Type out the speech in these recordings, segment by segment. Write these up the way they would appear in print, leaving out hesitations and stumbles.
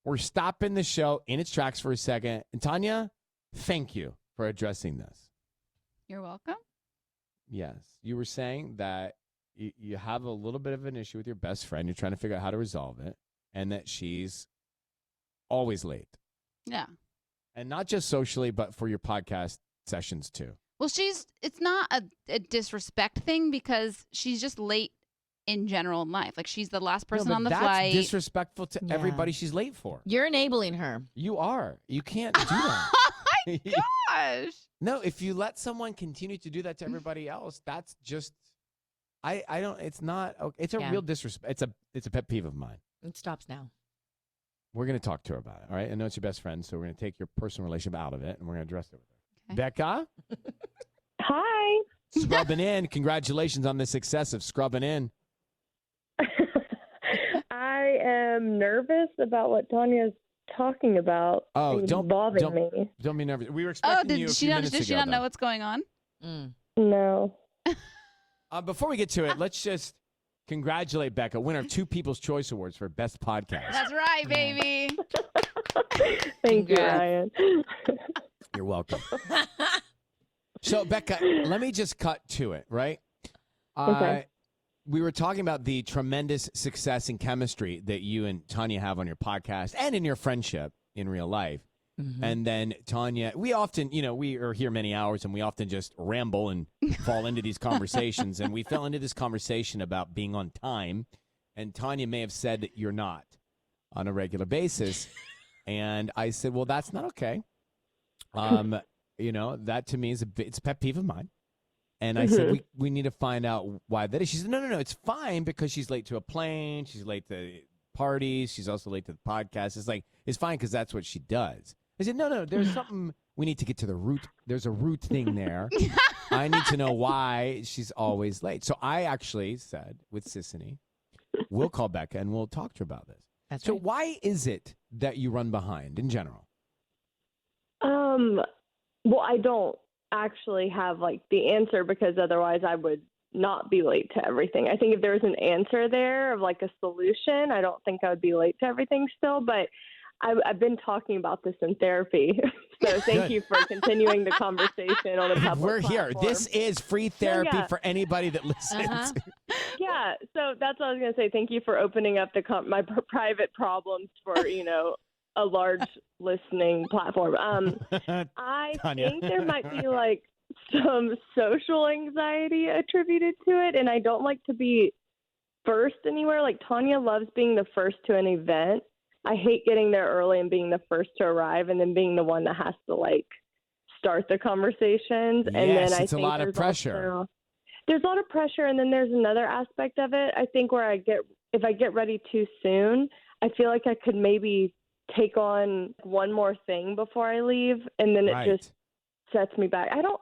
we're stopping the show in its tracks for a second. And Tanya, thank you for addressing this. You're welcome. Yes. You were saying that you have a little bit of an issue with your best friend. You're trying to figure out how to resolve it, and that she's always late. Yeah. And not just socially, but for your podcast sessions too. Well, it's not a disrespect thing because she's just late in general in life. Like, she's the last person on the flight. That's disrespectful to everybody she's late for. You're enabling her. You are. You can't do that. Oh my gosh. No, if you let someone continue to do that to everybody else, that's just I don't it's not okay. It's a real disrespect. It's a pet peeve of mine. It stops now. We're going to talk to her about it, all right? I know it's your best friend, so we're going to take your personal relationship out of it, and we're going to address it with her. Okay. Becca? Hi. Scrubbing in. Congratulations on the success of scrubbing in. I am nervous about what Tanya's talking about. Oh, don't me. Don't be nervous. We were expecting you a few minutes ago. Did she not know what's going on? No. Before we get to it, let's just congratulate Becca, winner of 2 People's Choice Awards for Best Podcast. That's right, baby. Thank you, Ryan. You're welcome. So, Becca, let me just cut to it, right? Okay. We were talking about the tremendous success in chemistry that you and Tanya have on your podcast and in your friendship in real life. Mm-hmm. And then Tanya, we often, we are here many hours and we often just ramble and fall into these conversations. And we fell into this conversation about being on time. And Tanya may have said that you're not on a regular basis. And I said, well, that's not okay. That to me it's a pet peeve of mine. And I said, we need to find out why that is. She said, no, it's fine because she's late to a plane. She's late to parties. She's also late to the podcast. It's fine because that's what she does. I said, no, there's something we need to get to the root. There's a root thing there. I need to know why she's always late. So I actually said with Sissany, we'll call Becca and we'll talk to her about this. That's so right. Why is it that you run behind in general? Well, I don't actually have the answer because otherwise I would not be late to everything. I think if there was an answer there of a solution, I don't think I would be late to everything still, but I've been talking about this in therapy. So thank you for continuing the conversation on the public We're platform. here. This is free therapy for anybody that listens. Uh-huh. Yeah, so that's what I was going to say. Thank you for opening up my private problems for, a large listening platform. I think there might be some social anxiety attributed to it, and I don't like to be first anywhere. Tanya loves being the first to an event. I hate getting there early and being the first to arrive and then being the one that has to start the conversations. And then I it's think a lot of pressure. There's a lot of pressure, and then there's another aspect of it. I think where if I get ready too soon, I feel like I could maybe take on one more thing before I leave, and then it just sets me back. I don't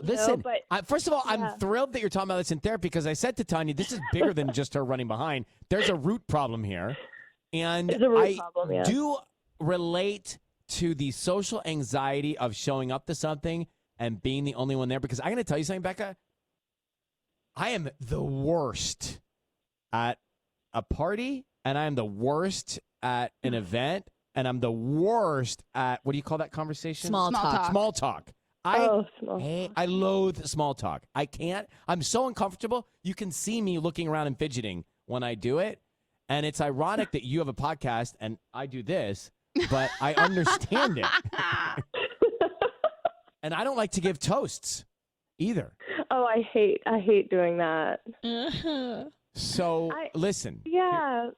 listen. Know, but first of all, I'm thrilled that you're talking about this in therapy because I said to Tanya, this is bigger than just her running behind. There's a root problem here. And do relate to the social anxiety of showing up to something and being the only one there. Because I'm going to tell you something, Becca. I am the worst at a party, and I am the worst at an event, and I'm the worst at, what do you call that conversation? Small talk. Small talk. I loathe small talk. I can't. I'm so uncomfortable. You can see me looking around and fidgeting when I do it. And it's ironic that you have a podcast and I do this, but I understand it. And I don't like to give toasts either. Oh, I hate doing that. So listen. Yeah.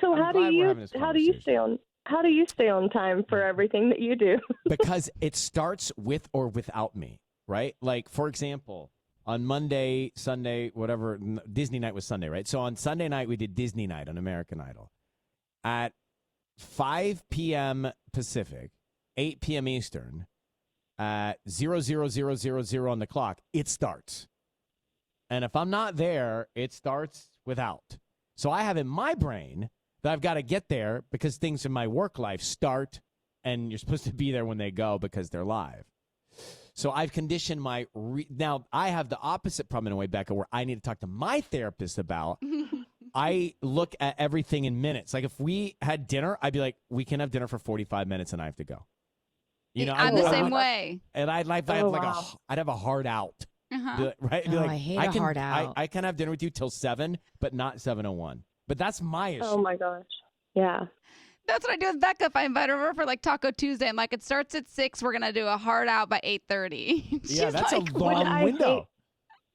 So how do you stay on time for everything that you do? Because it starts with or without me, right? For example, on Monday, Sunday, whatever, Disney night was Sunday, right? So on Sunday night, we did Disney night on American Idol. At 5 p.m. Pacific, 8 p.m. Eastern, at 0:00:00 on the clock, it starts. And if I'm not there, it starts without. So I have in my brain that I've got to get there because things in my work life start, and you're supposed to be there when they go because they're live. So I've conditioned now I have the opposite problem in a way, Becca, where I need to talk to my therapist about I look at everything in minutes. Like if we had dinner, I'd be like, we can have dinner for 45 minutes and I have to go. You know, I'm the same way. And I'd have a hard out. Right? Oh, I hate a hard out. I can have dinner with you till 7, but not 7:01. But that's my issue. Oh my gosh. Yeah. That's what I do with Becca. If I invite her over for like Taco Tuesday, I'm like, it starts at 6. We're gonna do a hard out by 8:30. Yeah, that's like, a long window.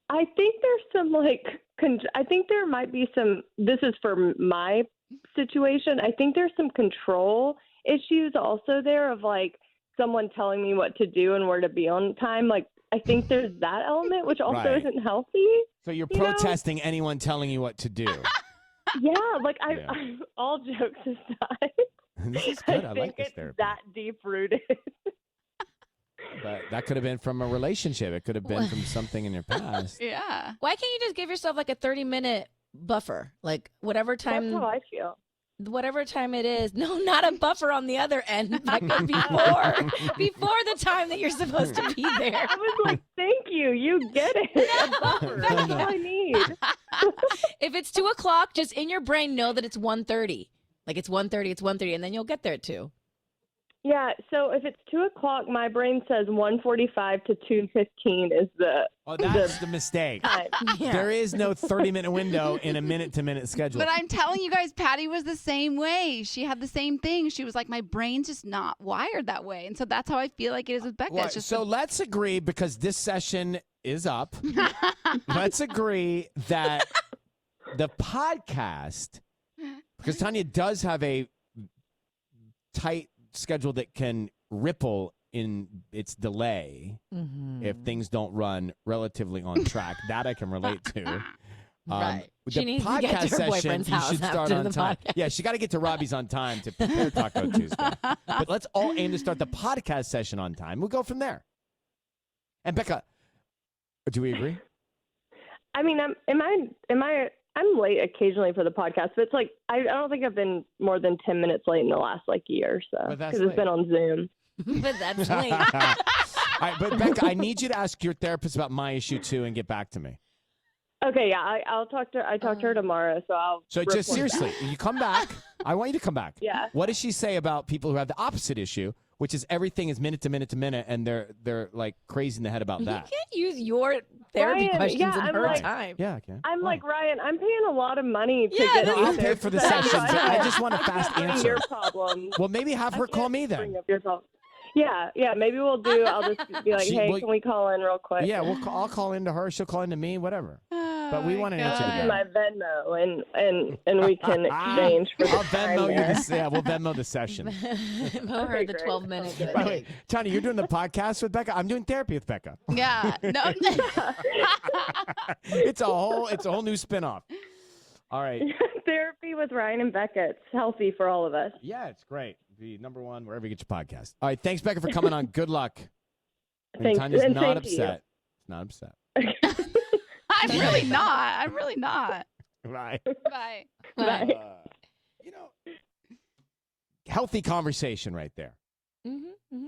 I think there's some I think there might be some. This is for my situation. I think there's some control issues also there of like someone telling me what to do and where to be on time. Like I think there's that element, which also isn't healthy. So you're protesting anyone telling you what to do. Yeah, like I all jokes aside, this is good. I think like this it's therapy. that deep rooted. But that could have been from a relationship. It could have been from something in your past. Yeah. Why can't you just give yourself like a 30-minute buffer? Like whatever time. That's how I feel. Whatever time it is. No, not a buffer on the other end. Like before the time that you're supposed to be there. I was like, thank you. You get it. A buffer. That's all I need. If it's 2:00, just in your brain know that it's 1:30. Like it's 1:30, it's 1:30, and then you'll get there at 2. Yeah, so if it's 2:00, my brain says 1:45 to 2:15 is the. Oh, that's the mistake. Yeah. There is no 30-minute window in a minute-to-minute schedule. But I'm telling you guys, Patty was the same way. She had the same thing. She was like, my brain's just not wired that way. And so that's how I feel like it is with Becca. Well, It's just so let's agree, because this session is up. Let's agree that the podcast, because Tanya does have a tight schedule that can ripple in its delay if things don't run relatively on track. That I can relate to. Right. The She needs to podcast get to her session, boyfriend's you house should start after on the time. podcast. Yeah, she got to get to Robbie's on time to prepare Taco Tuesday. But let's all aim to start the podcast session on time. We'll go from there. And Becca, do we agree? I mean, I'm late occasionally for the podcast, but it's like I don't think I've been more than 10 minutes late in the last year or so because it's been on Zoom. But that's late. All right, but Becca, I need you to ask your therapist about my issue too and get back to me. Okay, yeah, I'll talk to her tomorrow, so I'll. So just seriously, you come back. I want you to come back. Yeah. What does she say about people who have the opposite issue, which is everything is minute to minute to minute, and they're like crazy in the head about that? You can't use your therapy Ryan, questions in her like, time. Yeah, I can. I'm like, Ryan, I'm paying a lot of money to Yeah, get I'll these pay for the therapists. session. But I just want a fast Bring answer. your problem. Well, maybe have her call me then. Bring up your problem. Yeah, maybe we'll do. I'll just be like, hey, can we call in real quick? Yeah, I'll call into her. She'll call into me. Whatever. But we want an answer I'll together. do my Venmo and we can exchange for the I'll Venmo you this. Yeah, we'll Venmo the session. Mow her the 12 minutes. By the way, Tanya, you're doing the podcast with Becca. I'm doing therapy with Becca. Yeah. No. It's a whole new spinoff. All right. Therapy with Ryan and Becca. It's healthy for all of us. Yeah, it's great. The number one wherever you get your podcast. All right, thanks, Becca, for coming on. Good luck. And Thanks, Tanya's and not thank upset. Not upset. I'm really not. I'm really not. Right. Bye. Bye. Healthy conversation right there. Mm-hmm.